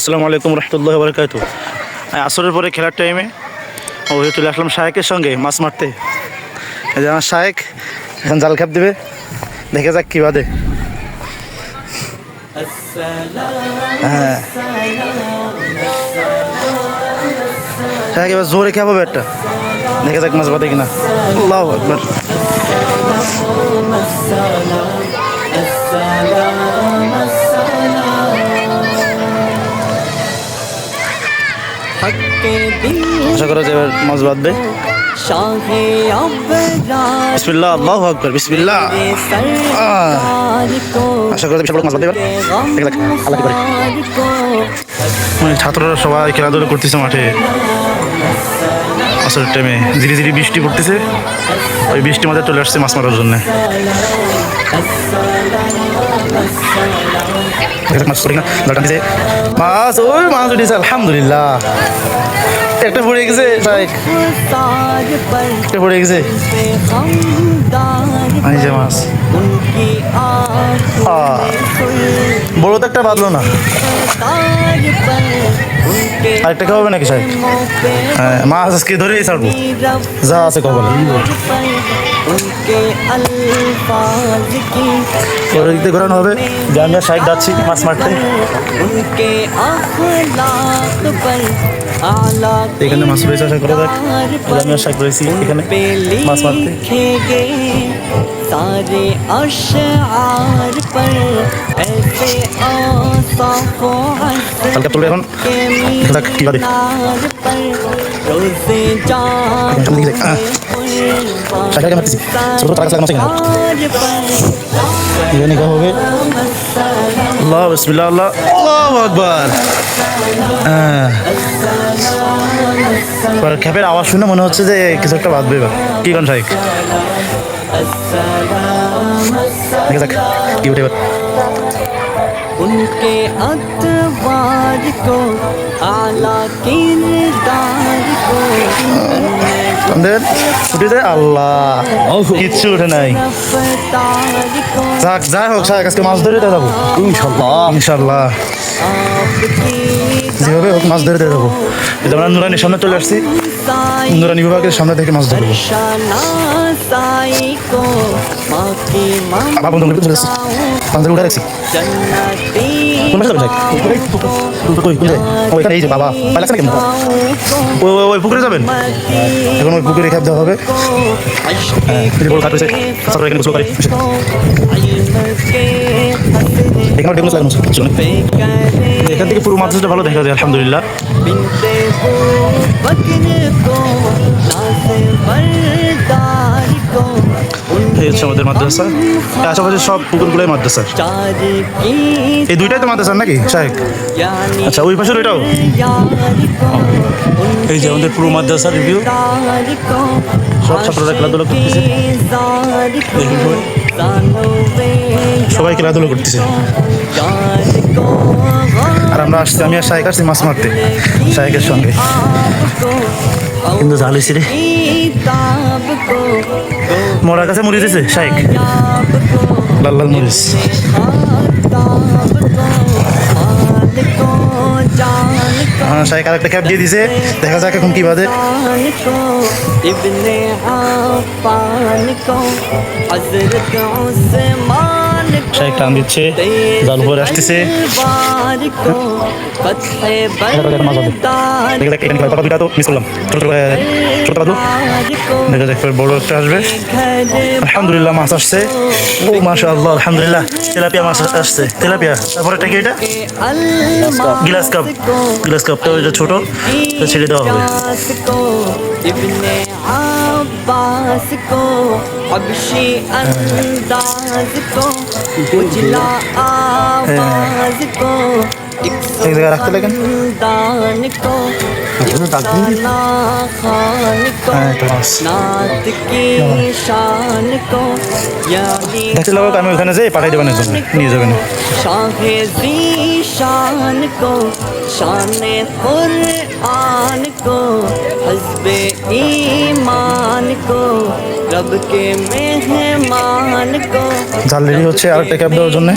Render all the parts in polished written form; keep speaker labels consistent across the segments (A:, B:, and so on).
A: আসসালামু আলাইকুম রহমতুল্লাহি ওয়া বারাকাতুহু। আসরের পরে খেলার টাইমে চলে আসলাম শায়েকের সঙ্গে মাছ মারতে। এই যে আমার শায়েক এখন জাল খাপ দেবে, দেখে যাক কী বাদে। হ্যাঁ শায়েক এবার জোরে খেয়ে পাবে একটা, দেখে যাক মাছ বাদে কিনা। আল্লাহু আকবার। আশা করা যায় এবার মাছ বাঁধবে। বিসমিল্লাহ, আল্লাহু আকবার, বিসমিল্লাহ। আশা করা যায় বিশাল বড় মাছ বাঁধবে এবার, দেখে যাক আল্লাহ কি করে। ছাত্ররা সবাই খেলাধুলা করতেছে মাঠে আসরের টাইমে। ধীরে ধীরে বৃষ্টি পড়তেছে, ওই বৃষ্টির মধ্যে চলে আসছে মাছ মারার জন্য। মাছ পড়ি না, মাছ ওই মাছ উঠেছে আলহামদুলিল্লাহ। একটা পড়ে গেছে, একটা পড়ে গেছে মাছ। বড় তো একটা বাঁধলো না, আরেকটা খাওয়াবে নাকি সাহেব? হ্যাঁ মাছ আজকে ধরেই ছাড়বো, যা আছে কবলে। দিকে ঘোরানো হবে যে আমি সাহেব যাচ্ছি মাছ মারতে। এখানে মাছ রয়েছে, আশা করা যাক আমি সাহেব রয়েছি এখানে মাছ মারতে। सारे अशआर पर ऐसे হালকা তুলবে এখন, কি বাদে রোজে হবে। আল্লাহ বিসমিল্লাহ, আল্লাহ আল্লাহু আকবার। খেপের আওয়াজ শুনে মনে হচ্ছে যে কিছু একটা বাঁধবে এবার। কি কোন সাহেব দেখে যাক কি উঠে এবার। उनके अतवार को आला किरदार को উঠে যায়। আল্লাহ কিচ্ছু উঠে নাই। যাক যাই হোক সাহেব আজকে মাছ ধরে যাবো ইনশাল্লাহ, ইনশাল্লাহ যেভাবে হোক মাছ ধরে যাবো। আমরা নুরানির সামনে চলে আসছি, নুরানি বিভাগের সামনে থেকে মাছ ধরবো। আবার বন্ধু চলে আসছি, পাঞ্জাবি উঠে রাখছি। এই যে বাবা ওই পুকুরে যাবেন এখন, ওই পুকুরে খেপ দেওয়া হবে। এখান থেকে পুরো মাদ্রাসাটা ভালো দেখা যায় আলহামদুলিল্লাহ। এই হচ্ছে আমাদের মাদ্রাসা, আশেপাশে সব পুকুরগুলোই মাদ্রাসা। এই দুইটাই তো মাদ্রাসা নাকি সাহেব? আচ্ছা ওই পাশের ওইটাও। এই যে আমাদের পুরো মাদ্রাসার রিভিউ, সব ছাত্ররা খেলাধুলা করতেছে, সবাই খেলাধুলা করতেছে। আর আমরা আসছি, আমি আর শায়েক আসছি মাছ মারতে শায়েকের সঙ্গে, কিন্তু জাল হয়েছে রে। মরার কাছে মরে দিয়েছে শায়েক, লাল লাল মরিচ। শায়েক আরেকটা ক্যাপ দিয়ে দিছে, দেখা যাক এখন কি বাদে। শায়েক টান দিচ্ছে, জাল উপরে আসতেছে। বড় একটা আসবে আলহামদুলিল্লাহ, মাছ আসছে। ও মাশাআল্লাহ আলহামদুলিল্লাহ, তেলাপিয়া মাছ আসছে, তেলাপিয়া। তারপরে এটা কি, এটা গ্লাস কাপ, গ্লাস কাপটা ওইটা ছোট, ছেড়ে দেওয়া হবে। আব্বাস কো হবশি আন্দাজ কো উজলা আওয়াজ কো এক জায়গায় রাখতে লাগেন। দেখতে লাগো, আমি ওখানে যাই পাঠাই দেবেন, একজন নিয়ে যাবেন। শাহে জিশান কো শানে কুরআন কো হসবে ঈমান কো রব কে মেহমান কো। জাল রেডি হচ্ছে আর একটা ক্যাপ দেওয়ার জন্য।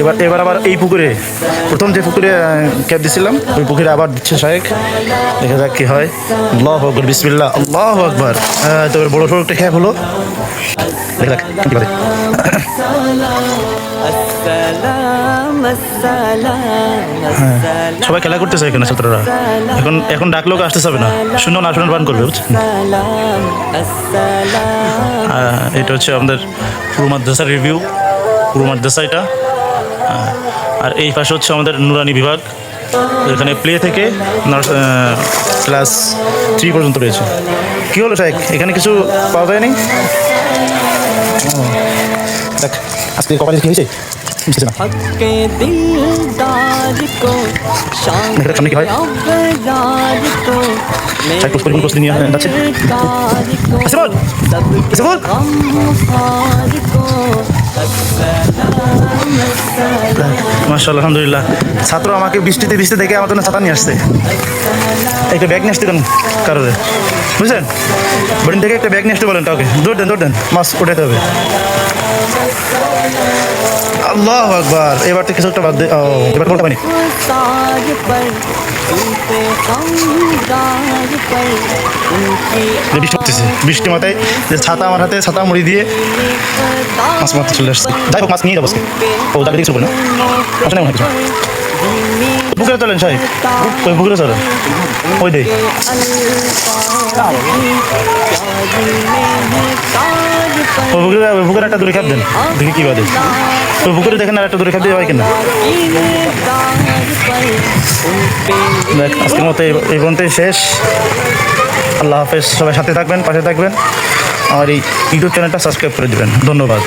A: এবার এবার আবার এই পুকুরে প্রথম যে পুকুরে ক্যাপ দিছিলাম ওই পুকুরে আবার দিচ্ছে শায়েক। দেখা যাক কি হয়। আল্লাহু আকবার, বিসমিল্লাহ, আল্লাহু আকবার। তবে বড় সড়ো একটা ক্যাপ হলো, দেখা যাক কি পারে। সবাই খেলা করতেছে এখানে ছাত্ররা। এখন এখন ডাকলেও আসতে হবে না, শূন্য না শোনার বান করবে, বুঝছেন। এটা হচ্ছে আমাদের পুরো মাদ্রাসার রিভিউ, পুরো মাদ্রাসা এটা। আর এই পাশে হচ্ছে আমাদের নুরানি বিভাগ, এখানে প্লে থেকে ক্লাস 3 পর্যন্ত রয়েছে। কী হলো শাহেক, এখানে কিছু পাওয়া যায়নি? দেখ আজকে কপালে কি হয়েছে বুঝতেছি না। সামনে কি হয়? নিয়ে যাচ্ছে। মাশাআল্লাহ, আলহামদুলিল্লাহ। ছাত্র আমাকে বৃষ্টিতে ভিজতে দেখে আমার জন্য ছাতা নিয়ে আসছে। একটা ব্যাগ নিয়ে আসতে কেন কারোর, বুঝলেন? বোর্ডিং থেকে একটা ব্যাগ নিয়ে আসতে বলেন কাউকে। দৌড় দেন মাছ উঠাতে হবে। আল্লাহু আকবার। এবার তো কিছু একটা বাদ দে। এবার কোনটা পানি? বৃষ্টি হচ্ছে, বৃষ্টি মাথায় যে ছাতা আমার হাতে, ছাতা মুড়ি দিয়ে মাছ মারতে চলে আসছে। যাই হোক, মাছ নিয়ে যাবো। ও তাকে কিছু বলে না, আসলে মনে কিছু। পুকুরে চলেন সাহেব, ওই পুকুরে চলেন। ওই দেখ ওই পুকুরে একটা দূরে খাপ দেন, দেখি কি বাদে। ওই পুকুরে দেখেন, আর একটা দূরে খাপ দিয়ে হয় কিনা। দেখ আজকের মতো এই পর্যন্তই শেষ। আল্লাহ হাফেজ। সবাই সাথে থাকবেন, পাশে থাকবেন। আমার এই ইউটিউব চ্যানেলটা সাবস্ক্রাইব করে দেবেন। ধন্যবাদ।